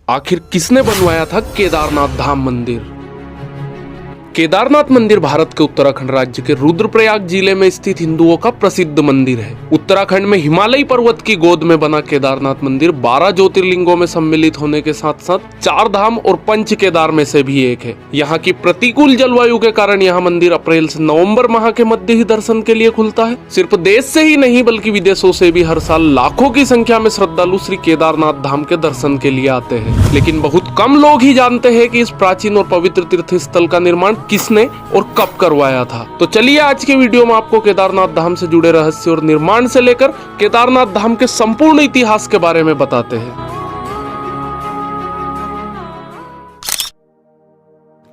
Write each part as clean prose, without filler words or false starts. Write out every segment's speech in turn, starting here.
आखिर किसने बनवाया था केदारनाथ धाम मंदिर? केदारनाथ मंदिर भारत के उत्तराखंड राज्य के रुद्रप्रयाग जिले में स्थित हिंदुओं का प्रसिद्ध मंदिर है। उत्तराखंड में हिमालयी पर्वत की गोद में बना केदारनाथ मंदिर 12 ज्योतिर्लिंगों में सम्मिलित होने के साथ साथ 4 धाम और 5 केदार में से भी एक है। यहाँ की प्रतिकूल जलवायु के कारण यह मंदिर अप्रैल से नवंबर माह के मध्य ही दर्शन के लिए खुलता है। सिर्फ देश से ही नहीं बल्कि विदेशों से भी हर साल लाखों की संख्या में श्रद्धालु श्री केदारनाथ धाम के दर्शन के लिए आते हैं। लेकिन बहुत कम लोग ही जानते हैं कि इस प्राचीन और पवित्र तीर्थ स्थल का निर्माण किसने और कब करवाया था। तो चलिए आज के वीडियो में आपको केदारनाथ धाम से जुड़े रहस्य और निर्माण से लेकर केदारनाथ धाम के संपूर्ण इतिहास के बारे में बताते हैं।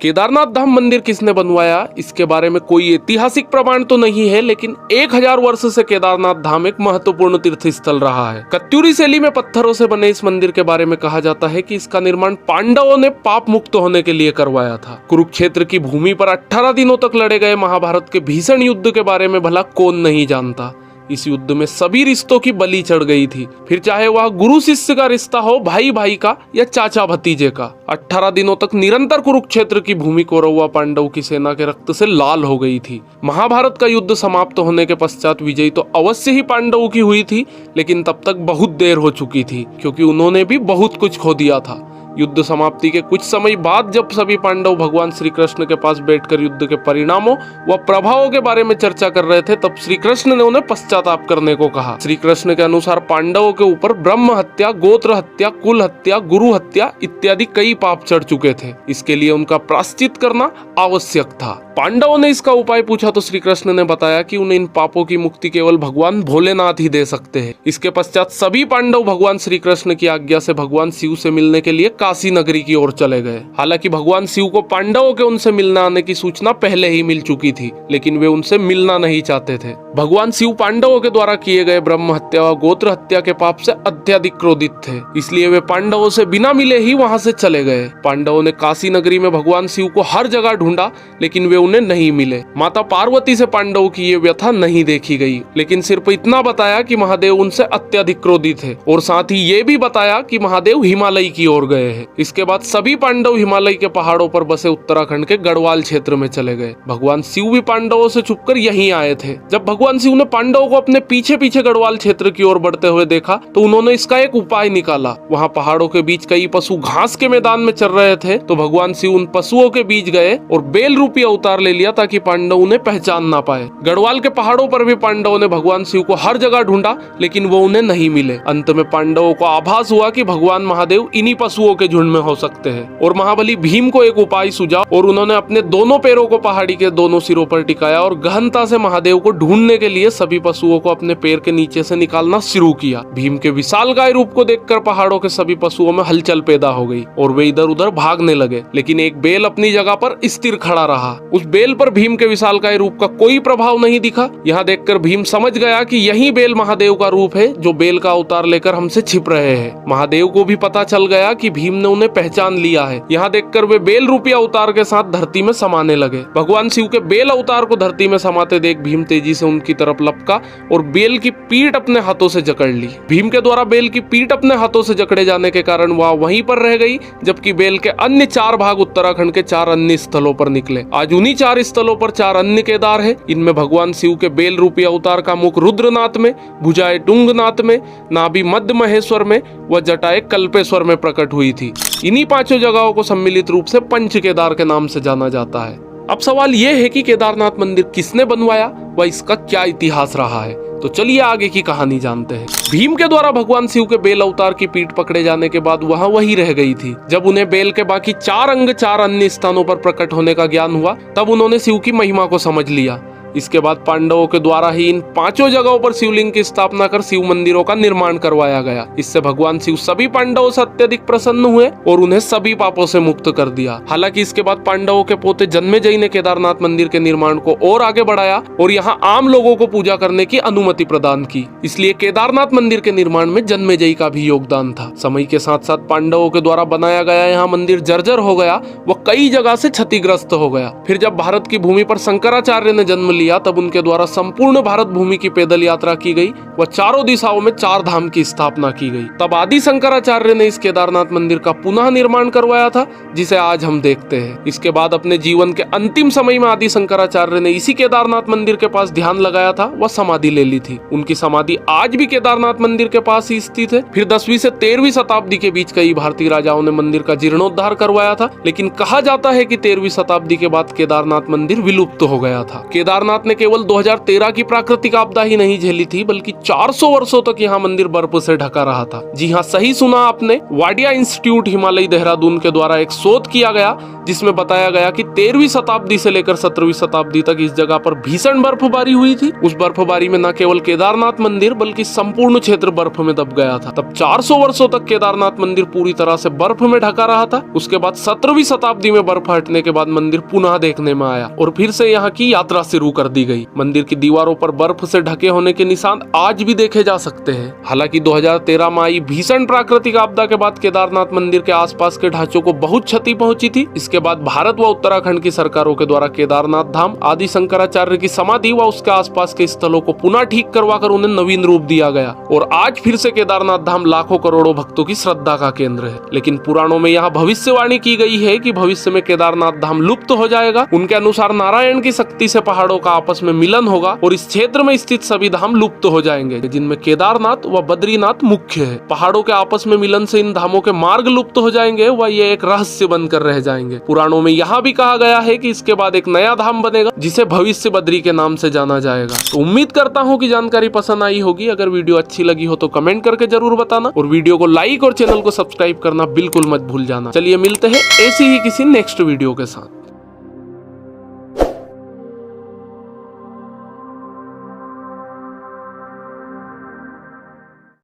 केदारनाथ धाम मंदिर किसने बनवाया, इसके बारे में कोई ऐतिहासिक प्रमाण तो नहीं है, लेकिन 1000 वर्ष से केदारनाथ धाम एक महत्वपूर्ण तीर्थ स्थल रहा है। कत्यूरी शैली में पत्थरों से बने इस मंदिर के बारे में कहा जाता है कि इसका निर्माण पांडवों ने पाप मुक्त होने के लिए करवाया था। कुरुक्षेत्र की भूमि पर 18 दिनों तक लड़े गए महाभारत के भीषण युद्ध के बारे में भला कौन नहीं जानता। इस युद्ध में सभी रिश्तों की बलि चढ़ गई थी, फिर चाहे वह गुरु शिष्य का रिश्ता हो, भाई भाई का या चाचा भतीजे का। 18 दिनों तक निरंतर कुरुक्षेत्र की भूमि कौरव पांडव की सेना के रक्त से लाल हो गई थी। महाभारत का युद्ध समाप्त होने के पश्चात विजय तो अवश्य ही पांडवों की हुई थी, लेकिन तब तक बहुत देर हो चुकी थी, क्योंकि उन्होंने भी बहुत कुछ खो दिया था। युद्ध समाप्ति के कुछ समय बाद जब सभी पांडव भगवान श्री कृष्ण के पास बैठकर युद्ध के परिणामों व प्रभावों के बारे में चर्चा कर रहे थे, तब श्री कृष्ण ने उन्हें पश्चाताप करने को कहा। श्री कृष्ण के अनुसार पांडवों के ऊपर ब्रह्म हत्या, गोत्र हत्या, कुल हत्या, गुरु हत्या इत्यादि कई पाप चढ़ चुके थे। इसके लिए उनका प्रायश्चित करना आवश्यक था। पांडवों ने इसका उपाय पूछा तो श्री कृष्ण ने बताया कि उन्हें इन पापों की मुक्ति केवल भगवान भोलेनाथ ही दे सकते हैं। इसके पश्चात सभी पांडव भगवान श्री कृष्ण की आज्ञा से भगवान शिव से मिलने के लिए काशी नगरी की ओर चले गए। हालांकि भगवान शिव को पांडवों के उनसे मिलने आने की सूचना पहले ही मिल चुकी थी, लेकिन वे उनसे मिलना नहीं चाहते थे। भगवान शिव पांडवों के द्वारा किए गए ब्रह्म हत्या व गोत्र हत्या के पाप से अत्यधिक क्रोधित थे, इसलिए वे पांडवों से बिना मिले ही वहां से चले गए। पांडवों ने काशी नगरी में भगवान शिव को हर जगह ढूंढा, लेकिन वे उन्हें नहीं मिले। माता पार्वती से पांडवों की ये व्यथा नहीं देखी गई, लेकिन सिर्फ इतना बताया कि महादेव उनसे अत्यधिक क्रोधित है, और साथ ही ये भी बताया कि महादेव हिमालय की ओर गए हैं। इसके बाद सभी पांडव हिमालय के पहाड़ों पर बसे उत्तराखंड के गढ़वाल क्षेत्र में चले गए। भगवान शिव भी पांडवों से छुपकर यहीं आए थे। जब भगवान शिव ने पांडवों को अपने पीछे पीछे गढ़वाल क्षेत्र की ओर बढ़ते हुए देखा तो उन्होंने इसका एक उपाय निकाला। वहाँ पहाड़ों के बीच कई पशु घास के मैदान में चर रहे थे, तो भगवान शिव उन पशुओं के बीच गए और बेल रूपी अवतार ले लिया ताकि पांडव उन्हें पहचान ना पाए। गढ़वाल के पहाड़ों पर भी पांडवों ने भगवान शिव को हर जगह ढूंढा, लेकिन वो उन्हें नहीं मिले। अंत में पांडवों को आभास हुआ कि भगवान महादेव इन्हीं पशुओं के झुंड में हो सकते हैं, और महाबली भीम को एक उपाय सूझा और उन्होंने अपने दोनों पैरों को पहाड़ी के दोनों सिरों पर टिकाया और गहनता से महादेव को ढूंढने के लिए सभी पशुओं को अपने पैर के नीचे से निकालना शुरू किया। भीम के विशालकाय रूप को देखकर पहाड़ों के सभी पशुओं में हलचल पैदा हो गई और वे इधर उधर भागने लगे, लेकिन एक बेल अपनी जगह पर स्थिर खड़ा रहा। उस बेल पर भीम के विशालकाय रूप का कोई प्रभाव नहीं दिखा। यहाँ देखकर भीम समझ गया कि यही बेल महादेव का रूप है, जो बेल का अवतार लेकर हमसे छिप रहे हैं। महादेव को भी पता चल गया कि भीम ने उन्हें पहचान लिया है। यहाँ देखकर वे बेल रूपी अवतार के साथ धरती में समाने लगे। भगवान शिव के बेल अवतार को धरती में समाते देख भीम तेजी से उनकी तरफ लपका और बेल की पीठ अपने हाथों से जकड़ ली। भीम के द्वारा बेल की पीठ अपने हाथों से जकड़े जाने के कारण वह वहीं पर रह गई, जबकि बेल के अन्य 4 भाग उत्तराखंड के 4 अन्य स्थलों पर निकले। आज उन्हीं 4 स्थलों पर 4 अन्य केदार है। इनमें भगवान शिव के बेल रूपी अवतार का मुख रुद्रनाथ में, भुजाएं टुंगनाथ में, नाभि मध्य महेश्वर में व जटाएं कल्पेश्वर में प्रकट हुई थी। इन्हीं 5 जगहों को सम्मिलित रूप से पंच केदार के नाम से जाना जाता है। अब सवाल यह है कि केदारनाथ मंदिर किसने बनवाया व इसका क्या इतिहास रहा है। तो चलिए आगे की कहानी जानते हैं। भीम के द्वारा भगवान शिव के बेल अवतार की पीठ पकड़े जाने के बाद वहां वही रह गई थी। जब उन्हें बेल के बाकी 4 अंग 4 अन्य स्थानों पर प्रकट होने का ज्ञान हुआ, तब उन्होंने शिव की महिमा को समझ लिया। इसके बाद पांडवों के द्वारा ही इन 5 जगहों पर शिवलिंग की स्थापना कर शिव मंदिरों का निर्माण करवाया गया। इससे भगवान शिव सभी पांडवों से अत्यधिक प्रसन्न हुए और उन्हें सभी पापों से मुक्त कर दिया। हालांकि इसके बाद पांडवों के पोते जन्मेजय ने केदारनाथ मंदिर के निर्माण को और आगे बढ़ाया और यहाँ आम लोगों को पूजा करने की अनुमति प्रदान की। इसलिए केदारनाथ मंदिर के निर्माण में जन्मेजय का भी योगदान था। समय के साथ साथ पांडवों के द्वारा बनाया गया यहाँ मंदिर जर्जर हो गया व कई जगह से क्षतिग्रस्त हो गया। फिर जब भारत की भूमि पर शंकराचार्य ने जन्म लिया लिया तब उनके द्वारा संपूर्ण भारत भूमि की पैदल यात्रा की गई व चारों दिशाओं में 4 धाम की स्थापना की गई। तब आदि शंकराचार्य ने इस केदारनाथ मंदिर का पुनः निर्माण करवाया था, जिसे आज हम देखते हैं। इसके बाद अपने जीवन के अंतिम समय में आदि शंकराचार्य ने इसी केदारनाथ मंदिर के पास ध्यान लगाया था व समाधि ले ली थी। उनकी समाधि आज भी केदारनाथ मंदिर के पास ही स्थित है। फिर 10वीं से 13वीं शताब्दी के बीच कई भारतीय राजाओं ने मंदिर का जीर्णोद्धार करवाया था, लेकिन कहा जाता है कि 13वीं शताब्दी के बाद केदारनाथ मंदिर विलुप्त हो गया था। केदारनाथ ने केवल 2013 की प्राकृतिक आपदा ही नहीं झेली थी, बल्कि 400 वर्षों तक यहाँ मंदिर बर्फ से ढका रहा था। जी हाँ, सही सुना आपने। वाडिया इंस्टीट्यूट हिमालय देहरादून के द्वारा एक शोध किया गया जिसमें बताया गया कि 13वीं शताब्दी से लेकर 17वीं शताब्दी तक इस जगह पर भीषण बर्फबारी हुई थी। उस बर्फबारी में न केवल केदारनाथ मंदिर बल्कि संपूर्ण क्षेत्र बर्फ में दब गया था। तब 400 वर्षों तक केदारनाथ मंदिर पूरी तरह से बर्फ में ढका रहा था। उसके बाद 17वीं शताब्दी में बर्फ हटने के बाद मंदिर पुनः देखने में आया और फिर से यहाँ की यात्रा शुरू कर दी गई। मंदिर की दीवारों पर बर्फ से ढके होने के निशान आज भी देखे जा सकते हैं। हालांकि 2013 में आई भीषण प्राकृतिक आपदा के बाद केदारनाथ मंदिर के आसपास के ढांचों को बहुत क्षति पहुंची थी। इसके बाद भारत व उत्तराखंड की सरकारों के द्वारा केदारनाथ धाम, आदि शंकराचार्य की समाधि व उसके आसपास के स्थलों को पुनः ठीक करवाकर उन्हें नवीन रूप दिया गया और आज फिर से केदारनाथ धाम लाखों करोड़ों भक्तों की श्रद्धा का केंद्र है। लेकिन पुराणों में यहाँ भविष्यवाणी की गई है कि भविष्य में केदारनाथ धाम लुप्त हो जाएगा। उनके अनुसार नारायण की शक्ति से पहाड़ों का आपस में मिलन होगा और इस क्षेत्र में स्थित सभी धाम लुप्त हो जाएंगे, जिनमें केदारनाथ व बद्रीनाथ मुख्य है। पहाड़ों के आपस में मिलन से इन धामों के मार्ग लुप्त हो जाएंगे व ये एक रहस्य बनकर रह जाएंगे। पुराणों में यहाँ भी कहा गया है कि इसके बाद एक नया धाम बनेगा जिसे भविष्य बद्री के नाम से जाना जाएगा। तो उम्मीद करता हूँ कि जानकारी पसंद आई होगी। अगर वीडियो अच्छी लगी हो तो कमेंट करके जरूर बताना और वीडियो को लाइक और चैनल को सब्सक्राइब करना बिल्कुल मत भूल जाना। चलिए मिलते हैं ऐसी ही किसी नेक्स्ट वीडियो के साथ।